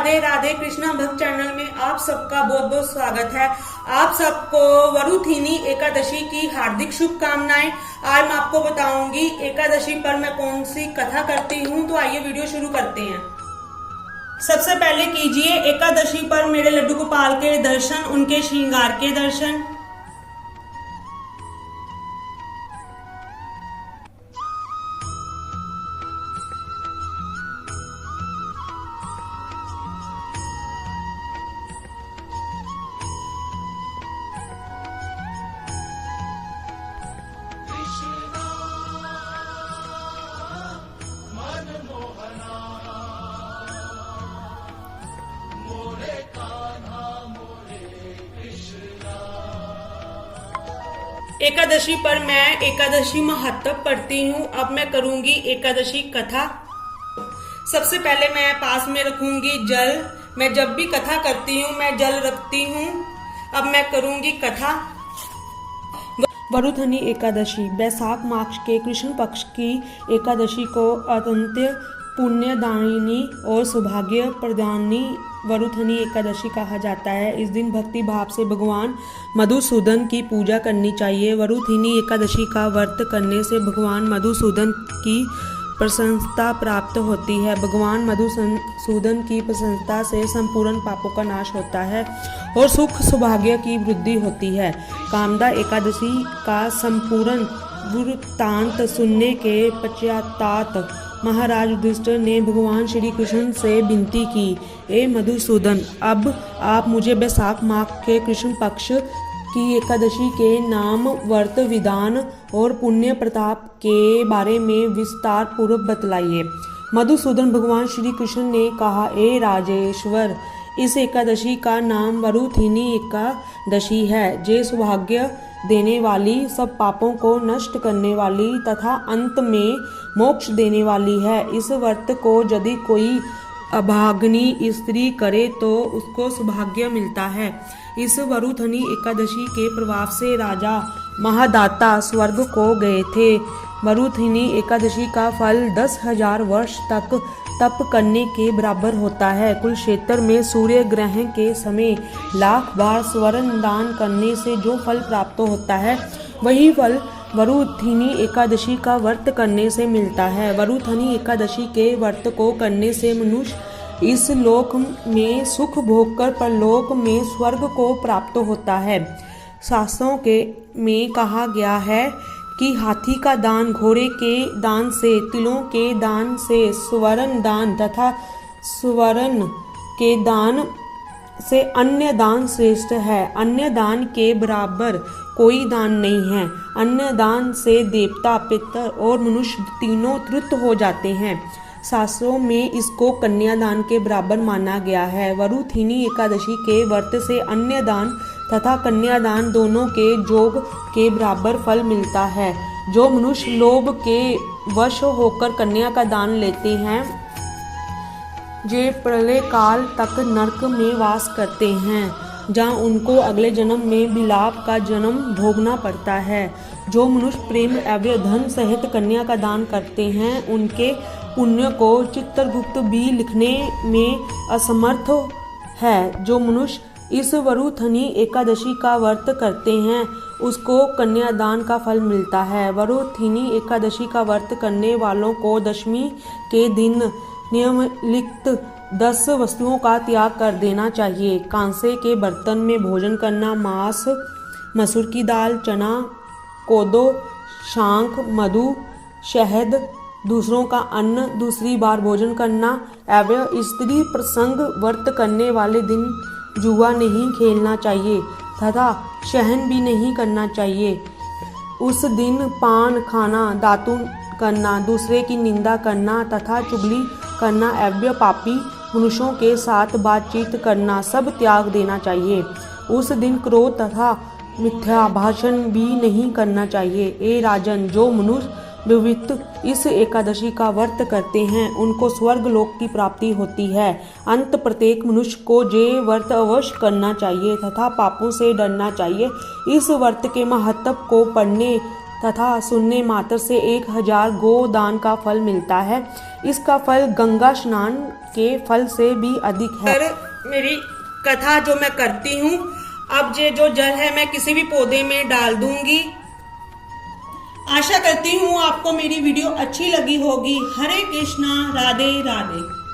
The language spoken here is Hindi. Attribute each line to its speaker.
Speaker 1: राधे राधे। कृष्णा भक्त चैनल में आप सबका बहुत बहुत स्वागत है। आप सबको वरुथिनी एकादशी की हार्दिक शुभकामनाएं। आज मैं आपको बताऊंगी एकादशी पर मैं कौन सी कथा करती हूँ। तो आइए वीडियो शुरू करते हैं। सबसे पहले कीजिए एकादशी पर मेरे लड्डू गोपाल के दर्शन, उनके श्रृंगार के दर्शन। एकादशी पर मैं एकादशी महत्व पढ़ती हूँ। अब मैं करूंगी एकादशी कथा। सबसे पहले मैं पास में रखूंगी जल। मैं जब भी कथा करती हूँ मैं जल रखती हूँ। अब मैं करूंगी कथा। वरुथनी एकादशी बैसाख मास के कृष्ण पक्ष की एकादशी को अत्यंत पुण्यदायिनी और सौभाग्य प्रदानी वरुथनी एकादशी कहा जाता है। इस दिन भक्ति भाव से भगवान मधुसूदन की पूजा करनी चाहिए। वरुथिनी एकादशी का व्रत करने से भगवान मधुसूदन की प्रसन्नता प्राप्त होती है। भगवान मधुसूदन की प्रसन्नता से संपूर्ण पापों का नाश होता है और सुख सौभाग्य की वृद्धि होती है। कामदा एकादशी का संपूर्ण वृत्तांत सुनने के पश्चात महाराज युधिष्ठिर ने भगवान श्री कृष्ण से विनती की, ए मधुसूदन, अब आप मुझे बैसाख मास के कृष्ण पक्ष की एकादशी के नाम, व्रत विधान और पुण्य प्रताप के बारे में विस्तार पूर्वक बतलाइए। मधुसूदन भगवान श्री कृष्ण ने कहा, ए राजेश्वर, इस एकादशी का नाम वरुथिनी एकादशी है, जो सौभाग्य देने वाली, सब पापों को नष्ट करने वाली तथा अंत में मोक्ष देने वाली है। इस व्रत को यदि कोई अभागिनी स्त्री करे तो उसको सौभाग्य मिलता है। इस वरुथनी एकादशी के प्रभाव से राजा महादाता स्वर्ग को गए थे। वरुथिनी एकादशी का फल 10,000 वर्ष तक तप करने के बराबर होता है। कुरुक्षेत्र में सूर्य ग्रहण के समय लाख बार स्वर्ण दान करने से जो फल प्राप्त होता है, वही फल वरुथिनी एकादशी का व्रत करने से मिलता है। वरुथनी एकादशी के व्रत को करने से मनुष्य इस लोक में सुख भोगकर परलोक में स्वर्ग को प्राप्त होता है। शास्त्रों के में कहा गया है कि हाथी का दान घोड़े के दान से, तिलों के दान से, स्वर्ण दान तथा स्वर्ण के दान से अन्य दान श्रेष्ठ है। अन्य दान के बराबर कोई दान नहीं है। अन्य दान से देवता, पितर और मनुष्य तीनों तृप्त हो जाते हैं। शास्त्रों में इसको कन्यादान के बराबर माना गया है। वरुथिनी एकादशी के व्रत से अन्य दान तथा कन्यादान दोनों के योग के बराबर फल मिलता है। जो मनुष्य लोभ के वश होकर कन्या का दान लेते हैं, जे प्रलय काल तक नरक में वास करते हैं, जहाँ उनको अगले जन्म में विलाप का जन्म भोगना पड़ता है। जो मनुष्य प्रेम एवं धन सहित कन्या का दान करते हैं, उनके पुण्य को चित्रगुप्त भी लिखने में असमर्थ है। जो मनुष्य इस वरुथनी एकादशी का व्रत करते हैं, उसको कन्यादान का फल मिलता है। वरुथिनी एकादशी का व्रत करने वालों को दशमी के दिन निम्नलिखित 10 वस्तुओं का त्याग कर देना चाहिए। कांसे के बर्तन में भोजन करना, मांस, मसूर की दाल, चना, कोदो, शांख, मधु, शहद, दूसरों का अन्न दूसरी बार भोजन करना एवं स्त्री प्रसंग व्रत करने वाले दिन जुआ नहीं खेलना चाहिए तथा शयन भी नहीं करना चाहिए। उस दिन पान खाना, दातून करना, दूसरे की निंदा करना तथा चुगली करना एवं पापी मनुष्यों के साथ बातचीत करना सब त्याग देना चाहिए। उस दिन क्रोध तथा मिथ्या भाषण भी नहीं करना चाहिए। ए राजन, जो मनुष्य विविध इस एकादशी का व्रत करते हैं, उनको स्वर्ग लोक की प्राप्ति होती है। अंत प्रत्येक मनुष्य को ये व्रत अवश्य करना चाहिए तथा पापों से डरना चाहिए। इस व्रत के महत्व को पढ़ने तथा सुनने मात्र से 1000 गोदान का फल मिलता है। इसका फल गंगा स्नान के फल से भी अधिक है। मेरी कथा जो मैं करती हूँ, अब ये जो जल है मैं किसी भी पौधे में डाल दूंगी। आशा करती हूँ आपको मेरी वीडियो अच्छी लगी होगी। हरे कृष्णा, राधे राधे।